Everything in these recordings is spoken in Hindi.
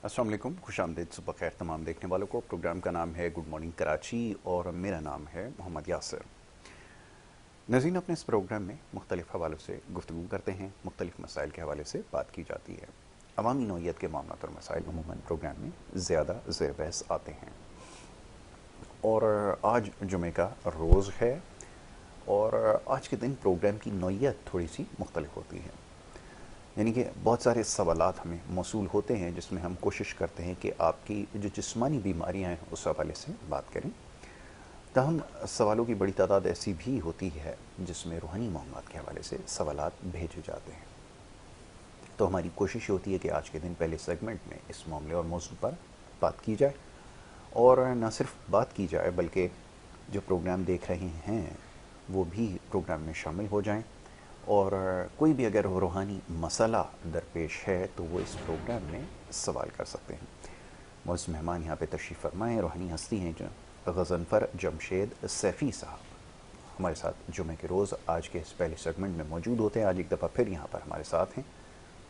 अस्सलाम वालेकुम, खुशामदीद, सुबह खैर तमाम देखने वालों को। प्रोग्राम का नाम है गुड मॉर्निंग कराची और मेरा नाम है मोहम्मद यासिर। नाज़रीन, अपने इस प्रोग्राम में मुख्तलिफ़ हवालों से गुफ्तगू करते हैं, मुख्तलिफ़ मसाइल के हवाले से बात की जाती है। अवामी नौइयत के मामलात और मसाइल अमूमन प्रोग्राम में ज़्यादा ज़ेर बहस आते हैं। और आज जुमे का रोज़ है और आज के दिन प्रोग्राम की नौइयत थोड़ी सी मुख्तलिफ होती है, यानी कि बहुत सारे सवालात हमें मौसूल होते हैं जिसमें हम कोशिश करते हैं कि आपकी जो जिस्मानी बीमारियां हैं उस हवाले से बात करें। ताहम सवालों की बड़ी तादाद ऐसी भी होती है जिसमें रूहानी मामलात के हवाले से सवालात भेजे जाते हैं। तो हमारी कोशिश होती है कि आज के दिन पहले सेगमेंट में इस मामले और मौजू पर बात की जाए, और न सिर्फ बात की जाए बल्कि जो प्रोग्राम देख रहे हैं वो भी प्रोग्राम में शामिल हो जाएं, और कोई भी अगर रूहानी मसला दरपेश है तो वो इस प्रोग्राम में सवाल कर सकते हैं। मौजूद मेहमान यहाँ पे तशरीफ़ फरमाएँ रूहानी हस्ती हैं जो गज़नफ़र जमशेद सैफ़ी साहब हमारे साथ जुमे के रोज़ आज के इस पहले सेगमेंट में मौजूद होते हैं। आज एक दफ़ा फिर यहाँ पर हमारे साथ हैं।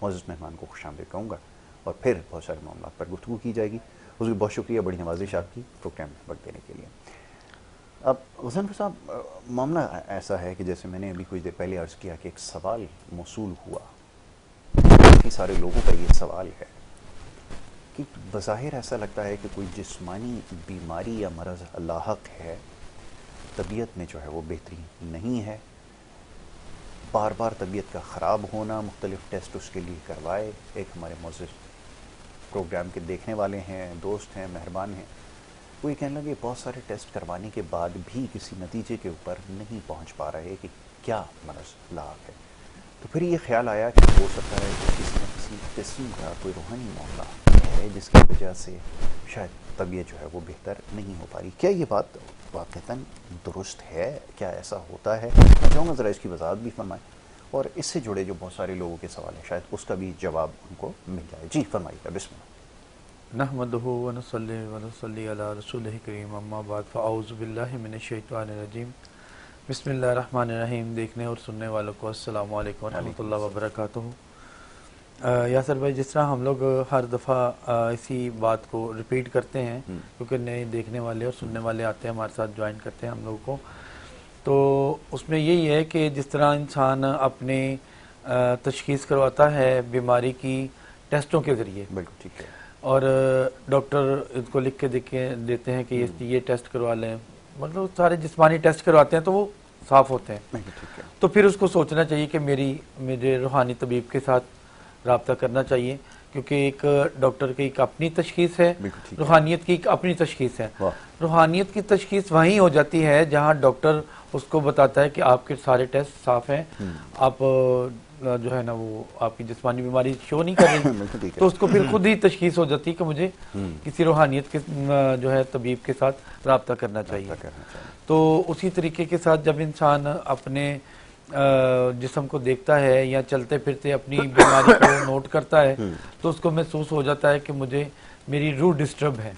मौजूद मेहमान को खुशामदीद कहूँगा और फिर बहुत सारे मामलों पर गुफ्तगू की जाएगी। उसकी बहुत शुक्रिया, बड़ी नवाजिश आपकी प्रोग्राम में वक्त देने के लिए। अब हुसैन साहब, मामला ऐसा है कि जैसे मैंने अभी कुछ देर पहले अर्ज़ किया कि एक सवाल मौसूल हुआ, काफ़ी सारे लोगों का ये सवाल है कि बज़ाहिर ऐसा लगता है कि कोई जिस्मानी बीमारी या मरज़ लाहक है, तबीयत में जो है वो बेहतरी नहीं है, बार बार तबीयत का ख़राब होना, मुख्तलिफ़ टेस्ट उसके लिए करवाए। एक हमारे मौजूद प्रोग्राम के देखने वाले हैं, दोस्त हैं, मेहरबान हैं, वो ये कहने लगे बहुत सारे टेस्ट करवाने के बाद भी किसी नतीजे के ऊपर नहीं पहुंच पा रहे कि क्या मरज़ लाहक है। तो फिर ये ख्याल आया कि हो सकता है कि किसी न किसी किस्म का कोई रूहानी मामला है जिसकी वजह से शायद तबीयत जो है वो बेहतर नहीं हो पा रही। क्या ये बात वाक़तन दुरुस्त है? क्या ऐसा होता है? मैं चाहूँगा ज़रा इसकी वजाहत भी फरमाएँ, और इससे जुड़े जो बहुत सारे लोगों के सवाल हैं शायद उसका भी जवाब उनको मिल जाए। जी फरमाइएगा, बिस्मिल्लाह। नहमदुहु व नसल्ली अला रसूलिहि करीम, अम्मा बाद फ़अऊज़ु बिल्लाहि मिनश शैतानिर रजीम, बिस्मिल्लाहिर रहमानिर रहीम। देखने और सुनने वालों को अस्सलामु अलैकुम व रहमतुल्लाहि व बरकातुहू। यासर भाई, जिस तरह हम लोग हर दफ़ा इसी बात को रिपीट करते हैं, क्योंकि नए देखने वाले और सुनने वाले आते हैं हमारे साथ, ज्वाइन करते हैं हम लोगों को, तो उसमें यही है कि जिस तरह इंसान अपने तशख़ीस करवाता है बीमारी की टेस्टों के ज़रिए, बिल्कुल ठीक है, और डॉक्टर इसको लिख के देते हैं कि ये टेस्ट करवा लें, मतलब सारे जिस्मानी टेस्ट करवाते हैं तो वो साफ़ होते हैं। ठीक है। तो फिर उसको सोचना चाहिए कि मेरे रूहानी तबीब के साथ रब्ता करना चाहिए, क्योंकि एक डॉक्टर की एक अपनी तशख़ीस है, रूहानियत की एक अपनी तशख़ीस है। रूहानियत की तशख़ीस वहीं हो जाती है जहाँ डॉक्टर उसको बताता है कि आपके सारे टेस्ट साफ़ हैं, आप जो है ना वो आपकी जिस्मानी बीमारी शो नहीं कर रही, तो उसको फिर खुद ही तशख़ीस हो जाती है कि मुझे किसी रूहानियत के जो है तबीब के साथ रब्ता करना चाहिए। तो उसी तरीके के साथ जब इंसान अपने जिस्म को देखता है या चलते फिरते अपनी बीमारी को नोट करता है, तो उसको महसूस हो जाता है कि मेरी रूह डिस्टर्ब है।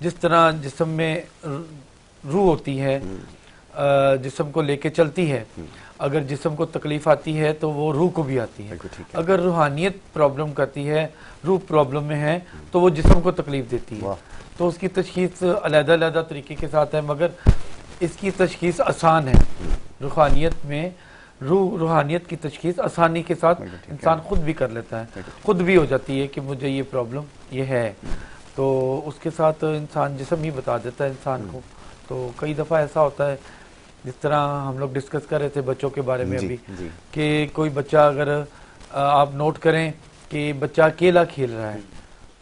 जिस तरह जिस्म में रूह होती है, जिस्म को लेके चलती है, अगर जिस्म को तकलीफ आती है तो वो रूह को भी आती है। अगर रूहानियत प्रॉब्लम करती है, रूह प्रॉब्लम में है, तो वो जिस्म को तकलीफ देती है। तो उसकी तशख़ीस अलग-अलग तरीके के साथ है, मगर इसकी तशख़ीस आसान है। रूहानियत में रूहानियत की तशख़ीस आसानी के साथ इंसान खुद भी कर लेता है, खुद भी हो जाती है कि मुझे ये प्रॉब्लम ये है, तो उसके साथ इंसान जिस्म ही बता देता है इंसान को। तो कई दफ़ा ऐसा होता है, जिस तरह हम लोग डिस्कस कर रहे थे बच्चों के बारे में अभी, कि कोई बच्चा अगर आप नोट करें कि बच्चा अकेला खेल रहा है,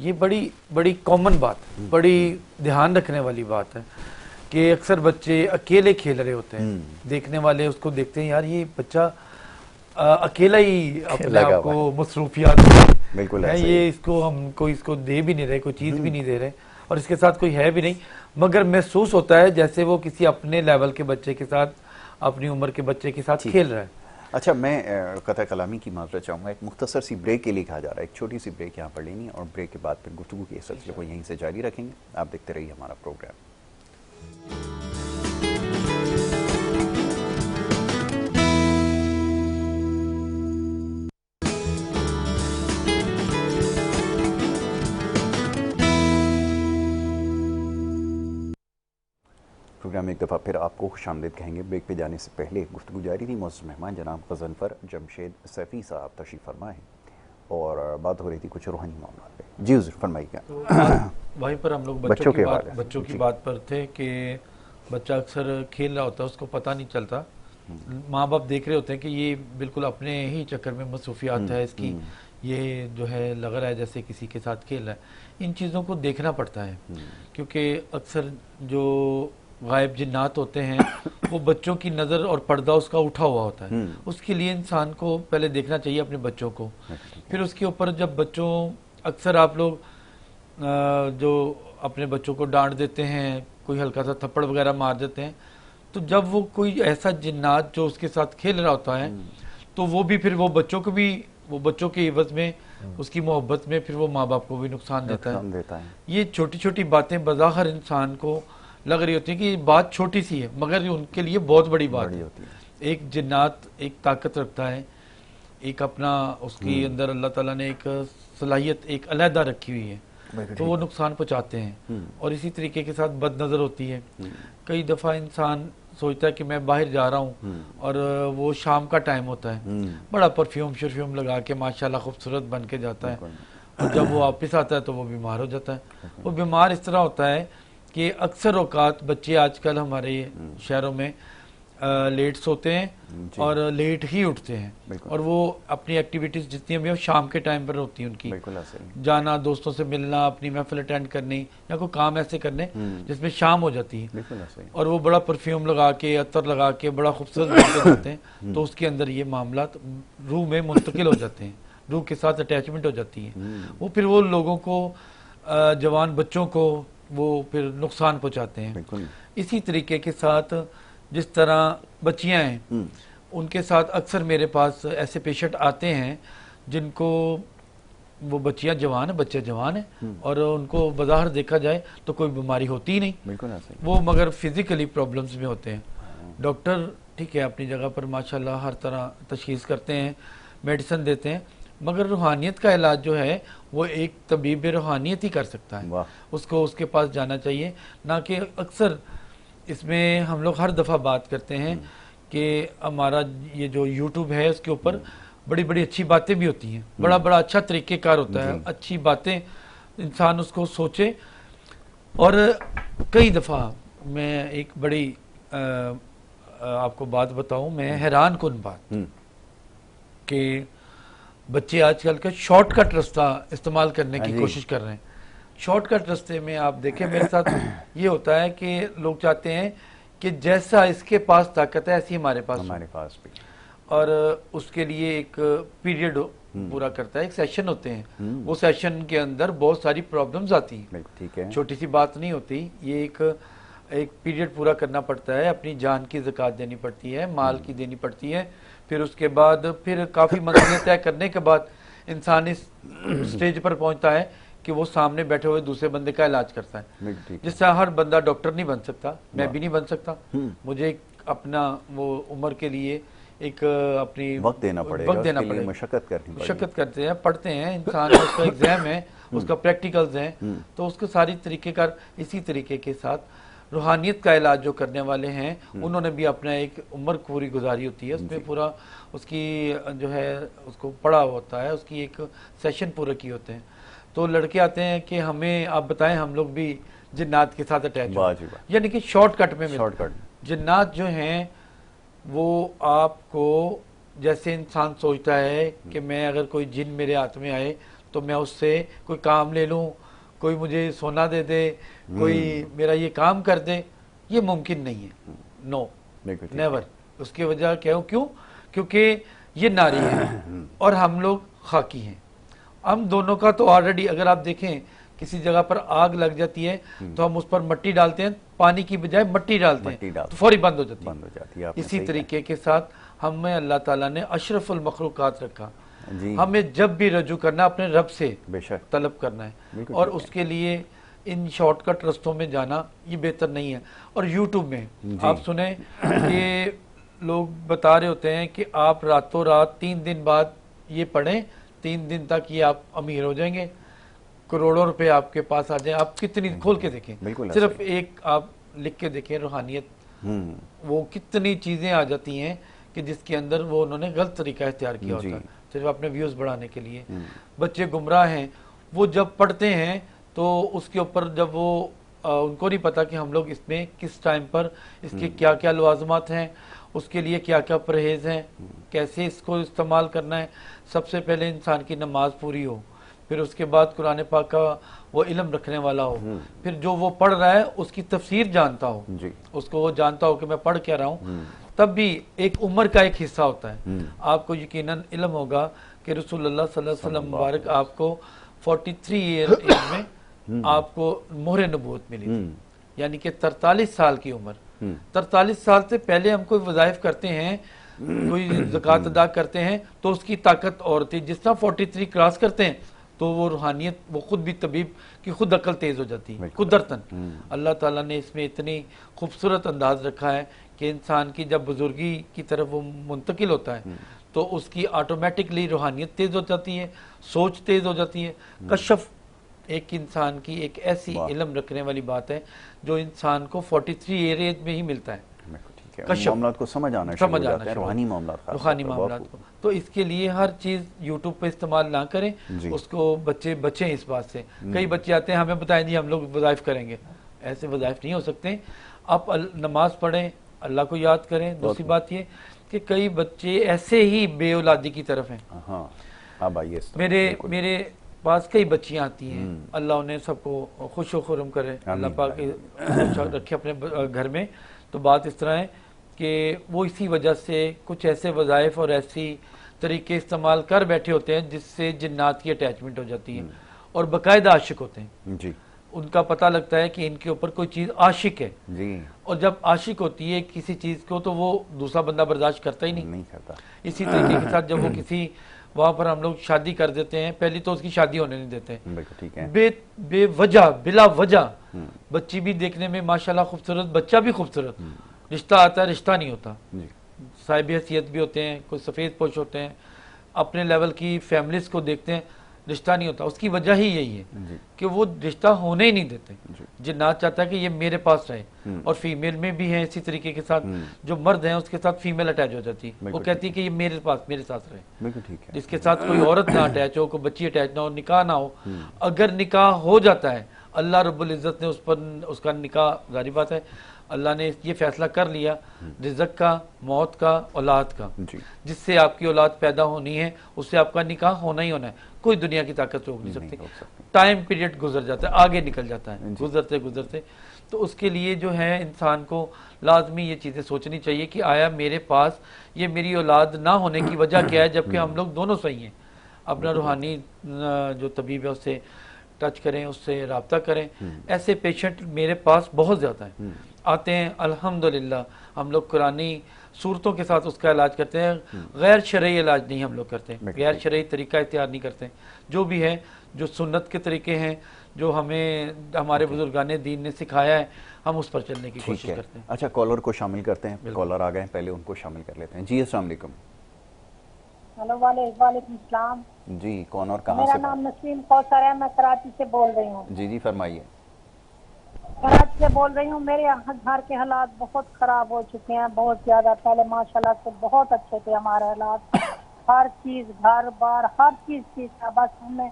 ये बड़ी बड़ी कॉमन बात, बड़ी ध्यान रखने वाली बात है कि अक्सर बच्चे अकेले खेल रहे होते हैं, देखने वाले उसको देखते हैं, यार ये बच्चा अकेला ही अपने आप को मसरूफियात है, ये इसको दे भी नहीं रहे, कोई चीज़ भी नहीं दे रहे, और इसके साथ कोई है भी नहीं, मगर महसूस होता है जैसे वो किसी अपने लेवल के बच्चे के साथ, अपनी उम्र के बच्चे के साथ खेल रहा है। अच्छा, मैं कतई कलामी की माजरत चाहूँगा, एक मुख्तसर सी ब्रेक के लिए कहा जा रहा है, एक छोटी सी ब्रेक यहाँ पर लेनी है, और ब्रेक के बाद फिर गुफ्तगू के सिलसिले को यहीं से जारी रखेंगे। आप देखते रहिए हमारा प्रोग्राम। प्रोग्राम में एक दफ़ा फिर आपको खुशामदीद कहेंगे। ब्रेक पे जाने से पहले गुफ्तगू जारी थी। मौजूद मेहमान जनाब गज़नफ़र जमशेद सैफ़ी साहब तशरीफ़ फरमा है और बात हो रही थी कुछ रूहानी मामला पे। जी हुज़ूर फरमाइएगा। तो वहीं पर हम लोग बच्चों की बात पर थे कि बच्चा अक्सर खेल रहा होता है, उसको पता नहीं चलता, माँ बाप देख रहे होते हैं कि ये बिल्कुल अपने ही चक्कर में मसरूफियात है इसकी, ये जो है लग रहा है जैसे किसी के साथ खेल रहा है। इन चीज़ों को देखना पड़ता है क्योंकि अक्सर जो गायब जिन्नात होते हैं वो बच्चों की नज़र और पर्दा उसका उठा हुआ होता है। उसके लिए इंसान को पहले देखना चाहिए अपने बच्चों को, फिर उसके ऊपर जब बच्चों, अक्सर आप लोग जो अपने बच्चों को डांट देते हैं, कोई हल्का सा थप्पड़ वगैरह मार देते हैं, तो जब वो कोई ऐसा जिन्नात जो उसके साथ खेल रहा होता है तो वो भी फिर वो बच्चों को भी, वो बच्चों के इवज में उसकी मोहब्बत में फिर वो माँ बाप को भी नुकसान देता है। ये छोटी छोटी बातें बज़ाहिर इंसान को लग रही होती है कि बात छोटी सी है, मगर उनके लिए बहुत बड़ी बात है। एक जिन्नात एक ताकत रखता है, एक अपना उसके अंदर अल्लाह ताला ने एक सलाहियत एक अलहदा रखी हुई है, तो वो नुकसान पहुँचाते हैं। और इसी तरीके के साथ बदनज़र होती है। कई दफ़ा इंसान सोचता है कि मैं बाहर जा रहा हूँ और वो शाम का टाइम होता है, बड़ा परफ्यूम शरफ्यूम लगा के माशाल्लाह खूबसूरत बन के जाता है, और जब वो वापस आता है तो वो बीमार हो जाता है। वो बीमार इस तरह होता है कि अक्सर औकात बच्चे आजकल हमारे शहरों में लेट सोते हैं और लेट ही उठते हैं, और वो अपनी एक्टिविटीज़ जितनी भी शाम के टाइम पर होती हैं उनकी, जाना, दोस्तों से मिलना, अपनी महफिल अटेंड करनी या कोई काम ऐसे करने जिसमें शाम हो जाती है, और वो बड़ा परफ्यूम लगा के अतर लगा के बड़ा खूबसूरत बनते जाते हैं, तो उसके अंदर ये मामला रूह में मुंतकिल हो जाते हैं, रूह के साथ अटैचमेंट हो जाती है। वो फिर वो लोगों को, जवान बच्चों को वो फिर नुकसान पहुँचाते हैं। इसी तरीके के साथ जिस तरह बच्चियां हैं, उनके साथ अक्सर मेरे पास ऐसे पेशेंट आते हैं जिनको, वो बच्चियां जवान है, बच्चे जवान है और उनको बाहर देखा जाए तो कोई बीमारी होती ही नहीं, वो मगर फिजिकली प्रॉब्लम्स में होते हैं। डॉक्टर ठीक है अपनी जगह पर माशाल्लाह हर तरह तशखीस करते हैं, मेडिसिन देते हैं, मगर रूहानियत का इलाज जो है वो एक तबीब रूहानियत ही कर सकता है। उसको उसके पास जाना चाहिए, ना कि अक्सर इसमें हम लोग हर दफ़ा बात करते हैं कि हमारा ये जो YouTube है उसके ऊपर बड़ी बड़ी अच्छी बातें भी होती हैं, बड़ा बड़ा अच्छा तरीक़ेकार होता है, अच्छी बातें इंसान उसको सोचे। और कई दफ़ा मैं एक बड़ी आपको बात बताऊं, मैं हैरान कुन बात कि बच्चे आजकल का शॉर्टकट रास्ता इस्तेमाल करने की कोशिश कर रहे हैं। शॉर्टकट रास्ते में आप देखें मेरे साथ ये होता है कि लोग चाहते हैं कि जैसा इसके पास ताकत है ऐसी हमारे पास भी, और उसके लिए एक पीरियड पूरा करता है, एक सेशन होते हैं, वो सेशन के अंदर बहुत सारी प्रॉब्लम्स आती हैं, ठीक है, छोटी सी बात नहीं होती, ये एक पीरियड पूरा करना पड़ता है, अपनी जान की ज़कात देनी पड़ती है, माल की देनी पड़ती है, फिर उसके बाद फिर काफ़ी मंजिलें तय करने के बाद इंसान इस स्टेज पर पहुंचता है कि वो सामने बैठे हुए दूसरे बंदे का इलाज करता है। जिससे हर बंदा डॉक्टर नहीं बन सकता, मैं भी नहीं बन सकता, मुझे अपना वो उम्र के लिए एक अपनी वक्त देना पड़ेगा, मशक्कत करते हैं, पढ़ते हैं, इंसान उसका एग्जाम है, उसका प्रैक्टिकल्स हैं, तो उसके सारी तरीके का इसी तरीके के साथ रूहानियत का इलाज जो करने वाले हैं उन्होंने भी अपना एक उम्र पूरी गुजारी होती है, उसमें पूरा उसकी जो है उसको पढ़ा होता है, उसकी एक सेशन पूरे किए होते हैं। तो लड़के आते हैं कि हमें आप बताएं, हम लोग भी जिन्नात के साथ अटैच हो, यानी कि शॉर्टकट में जिन्नात जो हैं वो आपको, जैसे इंसान सोचता है कि मैं अगर कोई जिन मेरे हाथ में आए तो मैं उससे कोई काम ले लूं, कोई मुझे सोना दे दे, कोई मेरा ये काम कर दे, ये मुमकिन नहीं है, नो नेवर। उसकी वजह क्यों? क्योंकि ये नारी है और हम लोग खाकी हैं। हम दोनों का तो ऑलरेडी, अगर आप देखें किसी जगह पर आग लग जाती है तो हम उस पर मिट्टी डालते हैं, पानी की बजाय मिट्टी डालते हैं तो फौरी बंद हो जाती है। इसी तरीके के साथ हमें अल्लाह ताला ने अशरफुल मखलूकात रखा, हमें जब भी रजू करना अपने रब से तलब करना है, और उसके लिए इन शॉर्टकट रास्तों में जाना ये बेहतर नहीं है। और यूट्यूब में आप सुने कि लोग बता रहे होते हैं कि आप रातों रात 3 दिन बाद ये पढ़ें, 3 दिन तक ये आप अमीर हो जाएंगे, करोड़ों रुपए आपके पास आ जाए। आप कितनी खोल के देखें, सिर्फ एक आप लिख के देखें रूहानियत, वो कितनी चीज़ें आ जाती हैं कि जिसके अंदर वो उन्होंने गलत तरीका इख्तियार किया होता है सिर्फ अपने व्यूज़ बढ़ाने के लिए। बच्चे गुमराह हैं, वो जब पढ़ते हैं तो उसके ऊपर जब वो उनको नहीं पता कि हम लोग इसमें किस टाइम पर इसके क्या क्या लवाजमात हैं, उसके लिए क्या क्या परहेज़ हैं, कैसे इसको इस्तेमाल करना है। सबसे पहले इंसान की नमाज पूरी हो, फिर उसके बाद कुरान पाक का वो इल्म रखने वाला हो, फिर जो वो पढ़ रहा है उसकी तफसीर जानता हो, उसको वो जानता हो कि मैं पढ़ क्या रहा हूँ। तब भी एक उम्र का एक हिस्सा होता है। आपको यकीनन इल्म होगा कि रसूलुल्लाह सल्लल्लाहु अलैहि वसल्लम मुबारक आपको 43 ईयर एज में आपको मोहर नबूवत मिली थी, यानी कि 43 साल की उम्र। 43 साल से पहले हम कोई वज़ाइफ करते हैं, कोई ज़कात अदा करते हैं तो उसकी ताकत और थी। जिस तरह 43 क्रॉस करते हैं तो वो रूहानियत, वो खुद भी तबीब की खुद अकल तेज़ हो जाती है कुदरतन। अल्लाह ताला ने इसमें इतनी खूबसूरत अंदाज रखा है कि इंसान की जब बुजुर्गी की तरफ वो मुंतकिल होता है तो उसकी ऑटोमेटिकली रूहानियत तेज़ हो जाती है, सोच तेज़ हो जाती है। कशफ एक इंसान की एक ऐसी इल्म रखने वाली बात है जो इंसान को 43 ईयर एज में ही मिलता है। मामलात को समझ आना है, रूहानी मामलात को। तो इसके लिए हर चीज़ यूट्यूब पे इस्तेमाल ना करें, उसको बच्चे बचें इस बात से। कई बच्चे आते हैं हमें बताएं जी हम लोग वज़ाइफ करेंगे, ऐसे वज़ाइफ नहीं हो सकते। आप नमाज पढ़ें, अल्लाह को याद करें। दूसरी बात ये कि कई बच्चे ऐसे ही बेऔलादी की तरफ हैं। मेरे पास कई बच्चियां आती हैं, अल्लाह उन्हें सबको खुश व खुरम करे, अल्लाह पाक रखे अपने घर में। तो बात इस तरह है कि वो इसी वजह से कुछ ऐसे वज़ाइफ और ऐसी तरीके इस्तेमाल कर बैठे होते हैं जिससे जिन्नात की अटैचमेंट हो जाती है और बाकायदा आशिक होते हैं जी। उनका पता लगता है कि इनके ऊपर कोई चीज़ आशिक है जी। और जब आशिक होती है किसी चीज़ को तो वो दूसरा बंदा बर्दाश्त करता ही नहीं करता। इसी तरीके के साथ जब वो किसी वहाँ पर हम लोग शादी कर देते हैं, पहले तो उसकी शादी होने नहीं देते, ठीक है। बेवजह बिला वजह बच्ची भी देखने में माशाल्लाह खूबसूरत, बच्चा भी खूबसूरत, रिश्ता आता है, रिश्ता नहीं होता। साहिब हैसियत भी होते हैं, कोई सफ़ेद पोश होते हैं, अपने लेवल की फैमिलीज को देखते हैं, रिश्ता नहीं होता। उसकी वजह ही यही है कि वो रिश्ता होने ही नहीं देते। जिन्नात चाहता है कि ये मेरे पास रहे। और फीमेल में भी है इसी तरीके के साथ, जो मर्द है उसके साथ फीमेल अटैच हो जाती है, वो कहती है कि ये मेरे पास मेरे साथ रहे। जिसके साथ कोई औरत ना अटैच हो, कोई बच्ची अटैच ना हो, निकाह ना हो। अगर निकाह हो जाता है, अल्लाह रब्बुल इज़्ज़त ने उस पर उसका निकाह, जारी बात है अल्लाह ने ये फैसला कर लिया रिज़्क़ का, मौत का, औलाद का, जिससे आपकी औलाद पैदा होनी है उससे आपका निकाह होना ही होना है। कोई दुनिया की ताकत रोक नहीं सकती। टाइम पीरियड गुजर जाता है, आगे निकल जाता है गुजरते गुजरते। तो उसके लिए जो है इंसान को लाजमी ये चीज़ें सोचनी चाहिए कि आया मेरे पास ये मेरी औलाद ना होने की वजह क्या है, जबकि हम लोग दोनों सही हैं। अपना रूहानी जो तबीब है उससे टच करें, उससे रब्ता करें। ऐसे पेशेंट मेरे पास बहुत ज़्यादा हैं, आते हैं अल्हम्दुलिल्लाह। हम लोग कुरानी सूरतों के साथ उसका इलाज करते हैं, गैर शरई इलाज नहीं हम लोग करते, गैर शरई तरीका इख्तियार नहीं करते। जो भी है, जो सुन्नत के तरीके हैं, जो हमें हमारे बुजुर्गाने दीन ने सिखाया है, हम उस पर चलने की कोशिश करते हैं। अच्छा, कॉलर को शामिल करते हैं। कॉलर आ गए, पहले उनको शामिल कर लेते हैं। जी अस्सलाम वालेकुम। हेलो वालेकुम सलाम जी, कौन और कहाँ से? मेरा नाम नसीम कौसर है, मैं कराची से बोल रही हूँ। जी जी फरमाइए। कराची से बोल रही हूँ। मेरे घर के हालात बहुत खराब हो चुके हैं, बहुत ज्यादा। पहले माशाल्लाह से बहुत अच्छे थे हमारे हालात, हर चीज, घर बार हर चीज ठीक था। बस हमें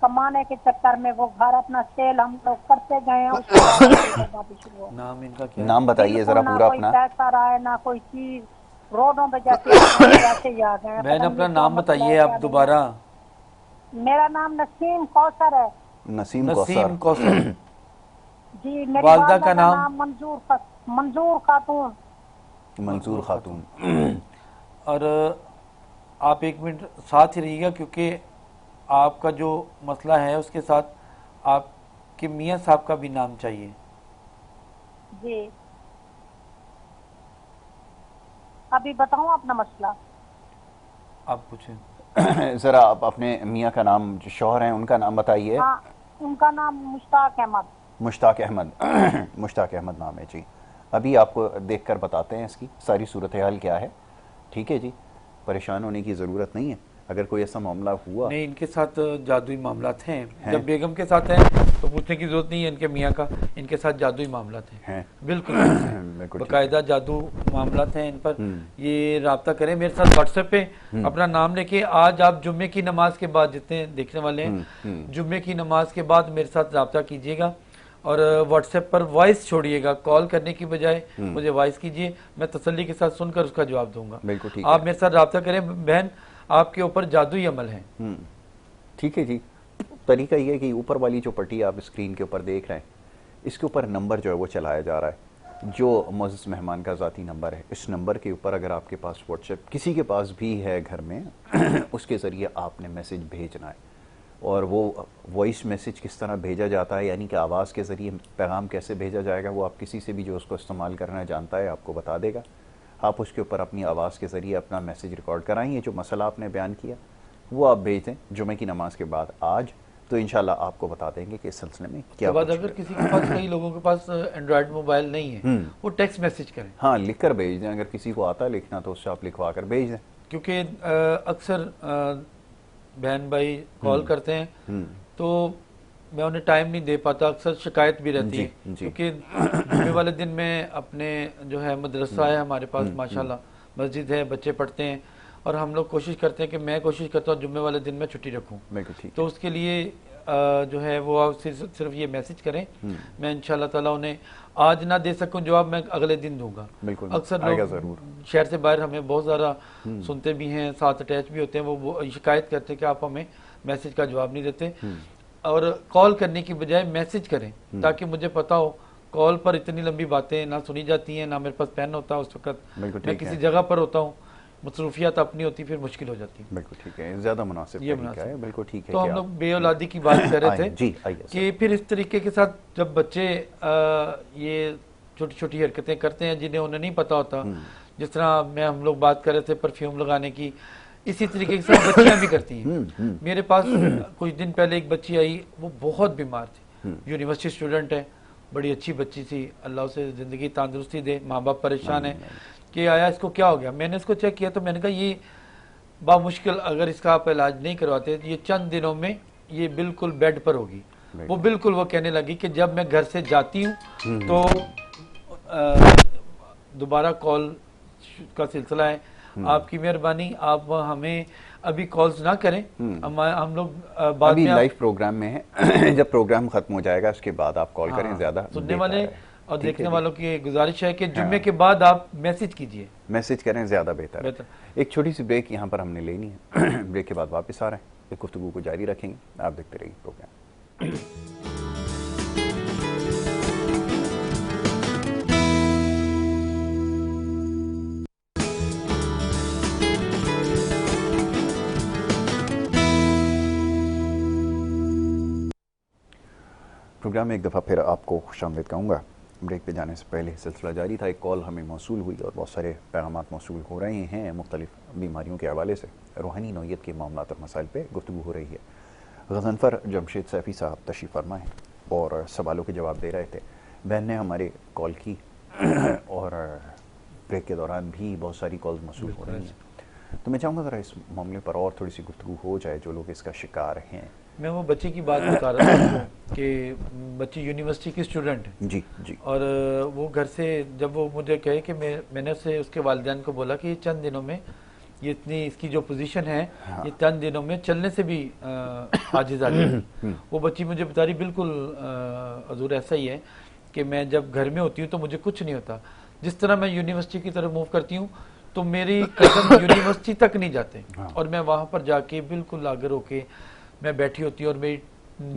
कमाने के चक्कर में वो घर अपना सेल हम लोग करते गए हैं, उसके बाद शुरू हो। नाम इनका क्या? नाम बताइए जरा पूरा अपना। पैसा रहा है ना कोई चीज, रोडों पे जैसे ही आ गए। बहन अपना नाम बताइए आप दोबारा। मेरा नाम नसीम कौसर है। नसीम कौसर जी। मेरी वालिदा का नाम? मंजूर खातून। मंजूर खातून। और आप एक मिनट साथ ही रहिएगा, क्योंकि आपका जो मसला है उसके साथ आपके मियाँ साहब का भी नाम चाहिए। जी, अभी बताऊं अपना मसला? आप पूछें। जरा आप अपने मियाँ का नाम, जो शौहर हैं उनका नाम बताइए। हाँ, उनका नाम मुश्ताक अहमद। मुश्ताक अहमद। मुश्ताक अहमद नाम है जी। अभी आपको देखकर बताते हैं इसकी सारी सूरत हाल क्या है। ठीक है जी, परेशान होने की ज़रूरत नहीं है। अगर कोई ऐसा मामला हुआ? नहीं, इनके साथ जादुई मामला हैं। जब बेगम के साथ हैं तो पूछने की जरूरत नहीं है इनके मियाँ का, इनके साथ जादुई मामला हैं। बिल्कुल बाकायदा जादू मामला हैं इन पर। ये राब्ता करें मेरे साथ व्हाट्सएप पे, अपना नाम लेके। आज आप जुम्मे की नमाज के बाद, जितने देखने वाले हैं, जुम्मे की नमाज के बाद मेरे साथ राब्ता कीजिएगा और व्हाट्सएप पर वॉइस छोड़िएगा। कॉल करने की बजाय मुझे वॉइस कीजिए, मैं तसल्ली के साथ सुनकर उसका जवाब दूंगा। आप मेरे साथ राब्ता करें। बहन, आपके ऊपर जादुई अमल है। ठीक है जी। तरीका ये है कि ऊपर वाली जो पट्टी आप स्क्रीन के ऊपर देख रहे हैं, इसके ऊपर नंबर जो है वो चलाया जा रहा है, जो मुअज़्ज़िज़ मेहमान का ज़ाती नंबर है। इस नंबर के ऊपर अगर आपके पास व्हाट्सएप किसी के पास भी है घर में उसके ज़रिए आपने मैसेज भेजना है। और वो वॉइस मैसेज किस तरह भेजा जाता है, यानी कि आवाज़ के ज़रिए पैगाम कैसे भेजा जाएगा, वो आप किसी से भी जो उसको इस्तेमाल करना जानता है आपको बता देगा। आप उसके ऊपर अपनी आवाज़ के ज़रिए अपना मैसेज रिकॉर्ड कराएंगे, जो मसला आपने बयान किया वो आप भेज दें जुमे की नमाज के बाद आज, तो इंशाल्लाह आपको बता देंगे कि इस सिलसिले में क्या। बाद अगर किसी के पास, कई लोगों के पास एंड्रॉयड मोबाइल नहीं है, वो टेक्स्ट मैसेज करें। हाँ, लिख कर भेज दें। अगर किसी को आता है लिखना तो उससे आप लिखवा कर भेज दें, क्योंकि अक्सर बहन भाई कॉल करते हैं तो मैं उन्हें टाइम नहीं दे पाता। अक्सर शिकायत भी रहती है, क्योंकि जुम्मे वाले दिन में अपने जो है मदरसा है हमारे पास, माशाल्लाह मस्जिद है, बच्चे पढ़ते हैं और हम लोग कोशिश करते हैं कि मैं कोशिश करता हूँ जुम्मे वाले दिन में छुट्टी रखूँ। तो उसके लिए जो है वो आप सिर्फ ये मैसेज करें, मैं इंशाल्लाह ताला उन्हें आज ना दे सकूं जवाब, मैं अगले दिन दूंगा। अक्सर लोग शहर से बाहर हमें बहुत ज़्यादा सुनते भी हैं, साथ अटैच भी होते हैं, वो शिकायत करते हैं कि आप हमें मैसेज का जवाब नहीं देते। और कॉल करने की बजाय मैसेज करें, ताकि मुझे पता हो कॉल पर इतनी लंबी बातें ना सुनी जाती हैं, ना मेरे पास पेन होता है उस वक्त, मैं किसी जगह पर होता हूँ, मसरूफियात अपनी होती, फिर मुश्किल हो जाती है। बिल्कुल ठीक है, ज़्यादा मुनासिब तरीका है। बिल्कुल ठीक है। तो हम लोग बेऔलादी की बात कर रहे थे जी, कि फिर इस तरीके के साथ जब बच्चे ये छोटी छोटी हरकतें करते हैं जिन्हें उन्हें नहीं पता होता, जिस तरह हम लोग बात कर रहे थे परफ्यूम लगाने की, इसी तरीके के साथ बच्चियां भी करती हैं। मेरे पास कुछ दिन पहले एक बच्ची आई, वो बहुत बीमार थी, यूनिवर्सिटी स्टूडेंट है, बड़ी अच्छी बच्ची थी, अल्लाह उसे ज़िंदगी तंदुरुस्ती दे, माँ बाप परेशान है कि आया इसको क्या हो गया। मैंने इसको चेक किया तो मैंने कहा ये बामुश्किल अगर इसका आप इलाज नहीं करवाते ये चंद दिनों में ये बिल्कुल बेड पर होगी। वो बिल्कुल वो कहने लगी कि जब मैं घर से जाती हूँ तो दोबारा कॉल का सिलसिला है, आपकी मेहरबानी आप हमें अभी कॉल्स ना करें, हम लोग बाद में लाइव प्रोग्राम में है जब प्रोग्राम खत्म हो जाएगा उसके बाद आप कॉल करें, ज्यादा सुनने वाले और देखने वालों की गुजारिश है कि जुम्मे के बाद आप मैसेज कीजिए, मैसेज करें, ज्यादा बेहतर। एक छोटी सी ब्रेक यहाँ पर हमने लेनी है, ब्रेक के बाद वापस आ रहे हैं, एक गुफ्तगू को जारी रखेंगे, आप देखते रहिए प्रोग्राम। प्रोग्राम में एक दफ़ा फिर आपको खुशामदीद कहूँगा। ब्रेक पे जाने से पहले सिलसिला जारी था, एक कॉल हमें मौसूल हुई और बहुत सारे पैगामात मौसूल हो रहे हैं मुख्तलिफ़ बीमारियों के हवाले से, रूहानी नौइयत के मामलात और मसाइल पे गुफ्तगू हो रही है। गज़नफ़र जमशेद सैफ़ी साहब तशरीफ़ फरमा हैं और सवालों के जवाब दे रहे थे। बहन ने हमारे कॉल की और ब्रेक के दौरान भी बहुत सारी कॉल्स मौसूल हो रही हैं, तो मैं चाहूँगा ज़रा इस मामले पर और थोड़ी सी गुफ्तगू हो जाए, जो लोग इसका शिकार हैं। मैं वो बच्चे की बात बता रहा था कि बच्ची यूनिवर्सिटी की स्टूडेंट है जी जी, और वो घर से जब वो मुझे कहे कि मैंने उससे उसके वालिदैन को बोला कि चंद दिनों में ये इतनी इसकी जो पोजीशन है, हाँ, ये चंद दिनों में चलने से भी आजिज़ आ गई। वो बच्ची मुझे बता रही बिल्कुल हजूर ऐसा ही है कि मैं जब घर में होती हूँ तो मुझे कुछ नहीं होता, जिस तरह मैं यूनिवर्सिटी की तरफ मूव करती हूँ तो मेरी कदम यूनिवर्सिटी तक नहीं जाते, हाँ, और मैं वहाँ पर जाके बिल्कुल लागर होके मैं बैठी होती हूँ और मेरी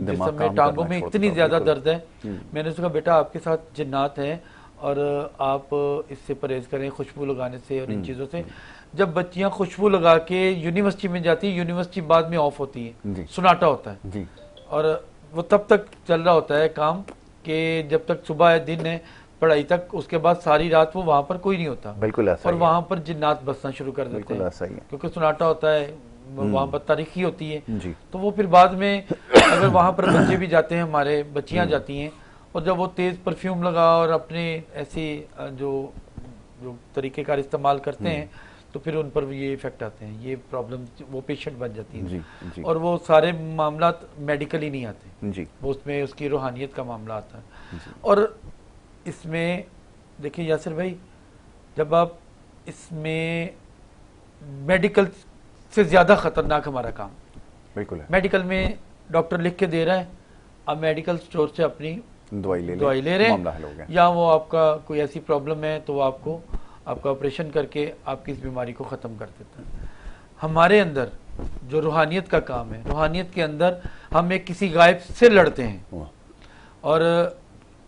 जिस्म में टांगों में इतनी ज़्यादा दर्द है। मैंने उसका बेटा आपके साथ जिन्नात है और आप इससे परहेज़ करें, खुशबू लगाने से और इन चीज़ों से। जब बच्चियाँ खुशबू लगा के यूनिवर्सिटी में जाती है, यूनिवर्सिटी बाद में ऑफ होती है, सुनाटा होता है और वो तब तक चल रहा होता है काम कि जब तक सुबह है, दिन है, पढ़ाई तक, उसके बाद सारी रात वो वहाँ पर कोई नहीं होता। बिल्कुल ऐसा और वहाँ पर जिन्नात बसना शुरू कर देते हैं, क्योंकि सुनाटा होता है, वहाँ पर तारीखी होती है। तो वो फिर बाद में अगर वहाँ पर बच्चे भी जाते हैं, हमारे बच्चियाँ जाती हैं, और जब वो तेज़ परफ्यूम लगा और अपने ऐसी जो तरीक़ेकार इस्तेमाल करते हैं तो फिर उन पर भी ये इफेक्ट आते हैं, ये प्रॉब्लम वो पेशेंट बन जाती है। जी, जी। और वो सारे मामला मेडिकली नहीं आते जी, वो उसमें उसकी रूहानियत का मामला आता है। और इसमें देखिए यासिर भाई, जब आप इसमें मेडिकल से ज़्यादा ख़तरनाक हमारा काम बिल्कुल है। मेडिकल में डॉक्टर लिख के दे रहा है, अब मेडिकल स्टोर से अपनी दवाई ले रहे मामला हल हो गया। या वो आपका कोई ऐसी प्रॉब्लम है तो वो आपको आपका ऑपरेशन करके आपकी इस बीमारी को ख़त्म कर देता है। हमारे अंदर जो रूहानियत का काम है, रूहानियत के अंदर हम एक किसी गायब से लड़ते हैं, और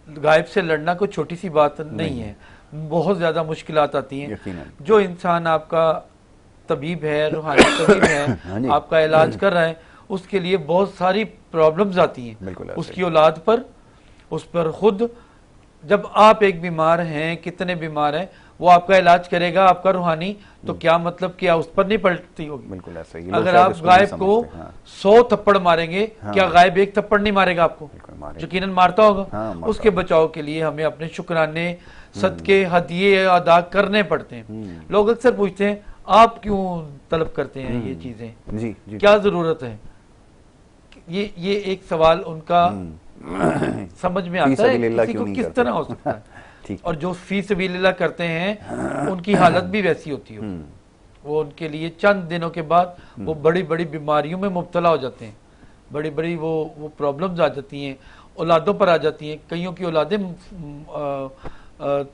गायब से लड़ना कोई छोटी सी बात नहीं है, बहुत ज़्यादा मुश्किलात आती हैं। जो इंसान आपका तबीब है, रूहानी तबीब है, आपका इलाज कर रहा है, उसके लिए बहुत सारी प्रॉब्लम्स आती हैं, उसकी औलाद पर, उस पर खुद। जब आप एक बीमार हैं, कितने बीमार हैं, वो आपका इलाज करेगा आपका रूहानी, तो क्या मतलब क्या उस पर नहीं पलटती होगी? बिल्कुल ऐसा ही। अगर आप गायब को 100 थप्पड़ मारेंगे, क्या गायब एक थप्पड़ नहीं मारेगा आपको? यकीनन मारता होगा। उसके बचाव के लिए हमें अपने शुक्राने, सदके, हदिये अदा करने पड़ते हैं। लोग अक्सर पूछते हैं आप क्यों तलब करते हैं ये चीजें, जी, क्या जरूरत है? ये एक सवाल उनका समझ में आता है किसी को किस तरह हो सकता है। और जो फी सबीलिल्लाह करते हैं उनकी हालत भी वैसी होती है, वो उनके लिए चंद दिनों के बाद वो बड़ी बड़ी बीमारियों में मुब्तला हो जाते हैं, बड़ी बड़ी वो प्रॉब्लम्स आ जाती हैं, औलादों पर आ जाती हैं। कईयों की औलादें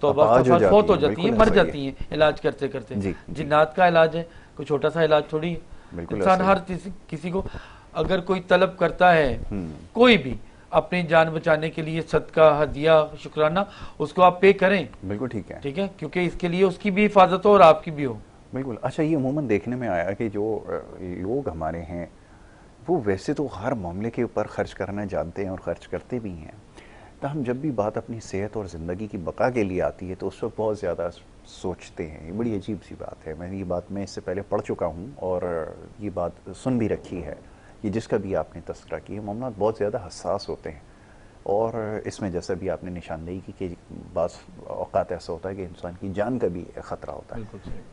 तौबा फौत हो जाती हैं, मर जाती हैं इलाज करते करते। जिन्नात का इलाज है, कोई छोटा सा इलाज थोड़ी है। इंसान हर किसी को अगर कोई तलब करता है, कोई भी अपनी जान बचाने के लिए सदका, हदिया, शुक्राना, उसको आप पे करें। बिल्कुल ठीक है, ठीक है, क्योंकि इसके लिए उसकी भी हिफाजत हो और आपकी भी हो। बिल्कुल। अच्छा, ये अमूमन देखने में आया कि जो लोग हमारे हैं वो वैसे तो हर मामले के ऊपर खर्च करना जानते हैं और खर्च करते भी हैं, तो हम जब भी बात अपनी सेहत और ज़िंदगी की बका के लिए आती है तो उस वक्त बहुत ज़्यादा सोचते हैं। ये बड़ी अजीब सी बात है। मैंने ये बात मैं इससे पहले पढ़ चुका हूँ और ये बात सुन भी रखी है। ये जिसका भी आपने तस्करा किया, मामला बहुत ज़्यादा हसास होते हैं और इसमें जैसा भी आपने निशानदेही की कि बाज़ औक़ात ऐसा होता है कि इंसान की जान का भी ख़तरा होता है।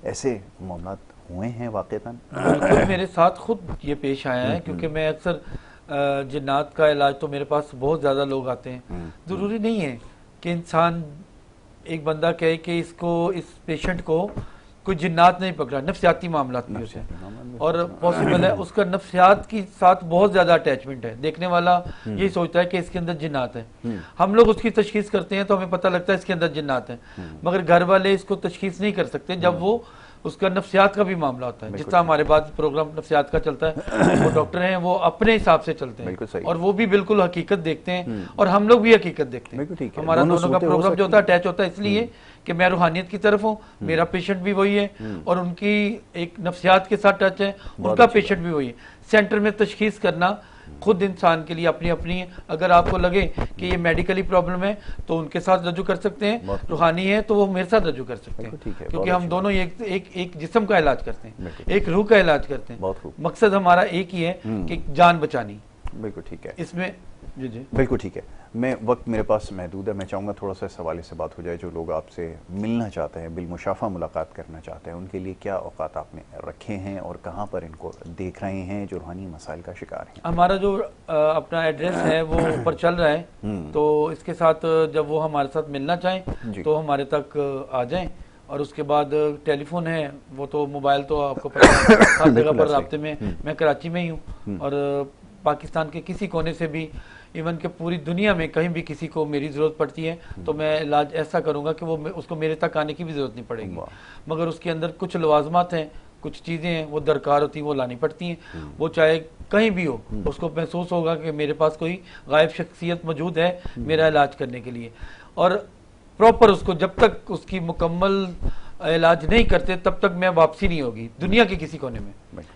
ऐसे मामला हुए हैं वाक़तन? बिल्कुल, मेरे साथ खुद ये पेश आया है, क्योंकि मैं अक्सर जिन्नात का इलाज तो मेरे पास बहुत ज़्यादा लोग आते हैं। ज़रूरी नहीं है कि इंसान एक बंदा कहे कि इसको, इस पेशेंट को कोई जिन्नात नहीं पकड़ा, नफ्सियाती मामला भी होते हैं और पॉसिबल है उसका नफ्सियात के साथ बहुत ज़्यादा अटैचमेंट है। देखने वाला यही सोचता है कि इसके अंदर जिन्नात है, हम लोग उसकी तशखीस करते हैं तो हमें पता लगता है इसके अंदर जिन्नात है, मगर घर वाले इसको तशखीस नहीं कर सकते जब वो उसका नफ्सियात का भी मामला होता है। जितना हमारे पास प्रोग्राम नफ्सियात का चलता है, वो डॉक्टर हैं वो अपने हिसाब से चलते हैं और वो भी बिल्कुल हकीकत देखते हैं और हम लोग भी हकीकत देखते हैं। हमारा दोनों का प्रोग्राम जो होता है अटैच होता है, इसलिए कि मैं रूहानियत की तरफ हूँ, मेरा पेशेंट भी वही है और उनकी एक नफ्सियात के साथ टच है, उनका पेशेंट भी वही है। सेंटर में तशखीस करना खुद इंसान के लिए अपनी अपनी है। अगर आपको लगे कि ये मेडिकली प्रॉब्लम है तो उनके साथ रजू कर सकते हैं, रूहानी है तो वो मेरे साथ रजू कर सकते हैं, क्योंकि हम दोनों एक जिस्म का इलाज करते हैं, एक रूह का इलाज करते हैं। मकसद हमारा एक ही है कि जान बचानी। बिल्कुल ठीक है। इसमें जी जी बिल्कुल ठीक है। मैं वक्त मेरे पास महदूद है, मैं चाहूँगा थोड़ा सा इस हवाले से बात हो जाए। जो लोग आपसे मिलना चाहते हैं, बिलमुशाफा मुलाकात करना चाहते हैं, उनके लिए क्या औकात आपने रखे हैं और कहाँ पर इनको देख रहे हैं जो रूहानी मसाइल का शिकार हैं? हमारा जो अपना एड्रेस है वो ऊपर चल रहा है, तो इसके साथ जब वो हमारे साथ मिलना चाहें तो हमारे तक आ जाएं। और उसके बाद टेलीफोन है, वो तो मोबाइल तो आपको पता है हर जगह पर राब्ते में। मैं कराची में ही हूँ और पाकिस्तान के किसी कोने से भी, इवन के पूरी दुनिया में कहीं भी किसी को मेरी ज़रूरत पड़ती है तो मैं इलाज ऐसा करूँगा कि वो उसको मेरे तक आने की भी ज़रूरत नहीं पड़ेगी, मगर उसके अंदर कुछ लवाजमात हैं, कुछ चीज़ें हैं वो दरकार होती हैं, वो लानी पड़ती हैं। वो चाहे कहीं भी हो, उसको महसूस होगा कि मेरे पास कोई गायब शख्सियत मौजूद है मेरा इलाज करने के लिए। और प्रॉपर उसको जब तक उसकी मुकम्मल इलाज नहीं करते तब तक मैं वापसी नहीं होगी दुनिया के किसी कोने में।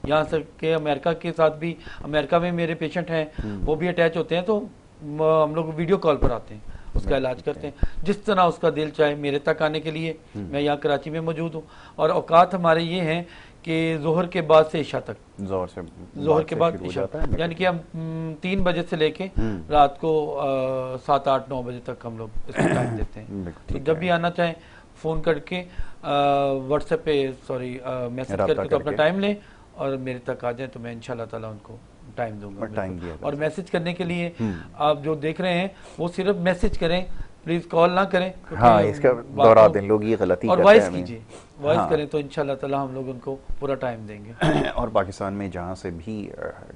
यहाँ से के अमेरिका के साथ भी, अमेरिका में मेरे पेशेंट हैं वो भी अटैच होते हैं, तो हम लोग वीडियो कॉल पर आते हैं, उसका इलाज करते हैं। जिस तरह उसका दिल चाहे मेरे तक आने के लिए मैं यहाँ कराची में मौजूद हूँ। और औकात हमारे ये हैं कि जोहर के बाद से इशा तक, जोहर के बाद इशा, यानी कि हम 3 बजे से लेके रात को 7, 8, 9 बजे तक हम लोग इसको टाइम देते हैं। तो जब भी आना चाहें फ़ोन करके व्हाट्सएप पे मैसेज करके तो अपना टाइम लें और मेरे तक आ जाए, तो मैं इंशाल्लाह ताला उनको टाइम दूंगा। और मैसेज करने के लिए आप जो देख रहे हैं वो सिर्फ मैसेज करें, प्लीज कॉल ना करें। हाँ, इसका दोहरा दें, लोग ये गलती और करते वॉइस हैं। कीजिए, वॉइस करें तो इंशाल्लाह ताला हम लोग उनको पूरा टाइम देंगे। और पाकिस्तान में जहाँ से भी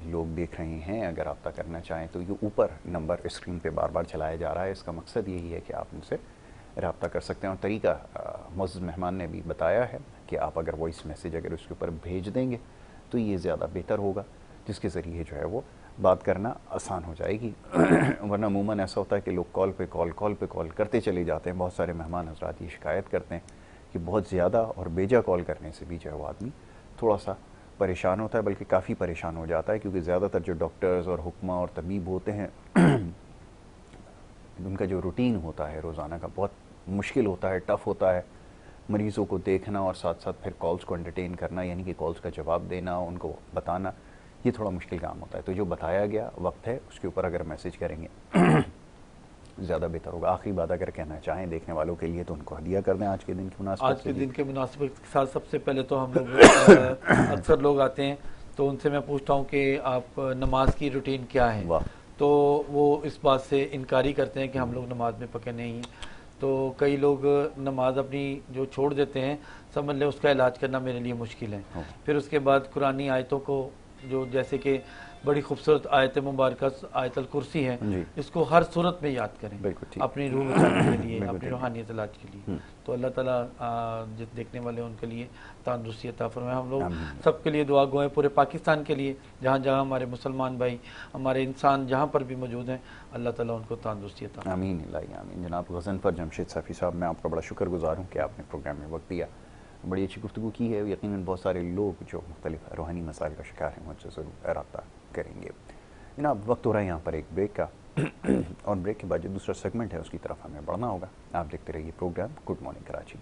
लोग देख रहे हैं, अगर रब्ता करना चाहें तो ये ऊपर नंबर स्क्रीन पे बार बार चलाया जा रहा है। इसका मकसद यही है कि आप उनसे रब्ता कर सकते हैं। और तरीका मुअज़्ज़ज़ मेहमान ने भी बताया है कि आप अगर वॉइस मैसेज अगर उसके ऊपर भेज देंगे तो ये ज़्यादा बेहतर होगा, जिसके ज़रिए जो है वो बात करना आसान हो जाएगी। वरना अमूमन ऐसा होता है कि लोग कॉल पे कॉल करते चले जाते हैं। बहुत सारे मेहमान हज़रात ये शिकायत करते हैं कि बहुत ज़्यादा और बेजा कॉल करने से भी जो है वो आदमी थोड़ा सा परेशान होता है, बल्कि काफ़ी परेशान हो जाता है, क्योंकि ज़्यादातर जो डॉक्टर्स और हुक्मा और तबीब होते हैं उनका जो रूटीन होता है रोज़ाना का बहुत मुश्किल होता है, टफ़ होता है। मरीज़ों को देखना और साथ साथ फिर कॉल्स को एंटरटेन करना, यानी कि कॉल्स का जवाब देना, उनको बताना, ये थोड़ा मुश्किल काम होता है। तो जो बताया गया वक्त है उसके ऊपर अगर मैसेज करेंगे ज़्यादा बेहतर होगा। आखिरी बात अगर कहना चाहें देखने वालों के लिए तो उनको हदिया कर दें आज के दिन की मुनासिबत। आज के दिन के मुनासिबत के साथ सबसे पहले तो हम लोग अक्सर लोग आते हैं तो उनसे मैं पूछता हूँ कि आप नमाज की रूटीन क्या है, तो वो इस बात से इनकारी करते हैं कि हम लोग नमाज में पके नहीं हैं। तो कई लोग नमाज अपनी जो छोड़ देते हैं, समझ लें उसका इलाज करना मेरे लिए मुश्किल है। फिर उसके बाद कुरानी आयतों को, जो जैसे कि बड़ी खूबसूरत आयत मुबारक आयतल कुर्सी है, इसको हर सूरत में याद करें अपनी रूह बचाने के लिए, अपनी रूहानियत इलाज के लिए। तो अल्लाह ताला जिस देखने वाले उनके लिए तंदुरुस्ती अता फरमाए। हम लोग सबके लिए दुआ गो हैं, पूरे पाकिस्तान के लिए, जहाँ जहाँ हमारे मुसलमान भाई, हमारे इंसान जहाँ पर भी मौजूद हैं, अल्लाह ताला उनको तंदुरुस्ती अता फरमाए। आमीन आमीन। जनाब गज़नफ़र जमशेद सफ़ी साहब, मैं आपका बड़ा शुक्रगुज़ार हूँ कि आपने प्रोग्राम में वक्त दिया, बड़ी अच्छी गुफ्तगू की है। यकीनन बहुत सारे लोग जो मुख्तलिफ रूहानी मसाइल का शिकार हैं मुझसे ज़रूर रब्ता करेंगे। जनाब वक्त हो रहा है यहाँ पर एक ब्रेक का और ब्रेक के बाद जो दूसरा सेगमेंट है उसकी तरफ हमें बढ़ना होगा। आप देखते रहिए प्रोग्राम गुड मॉर्निंग कराची।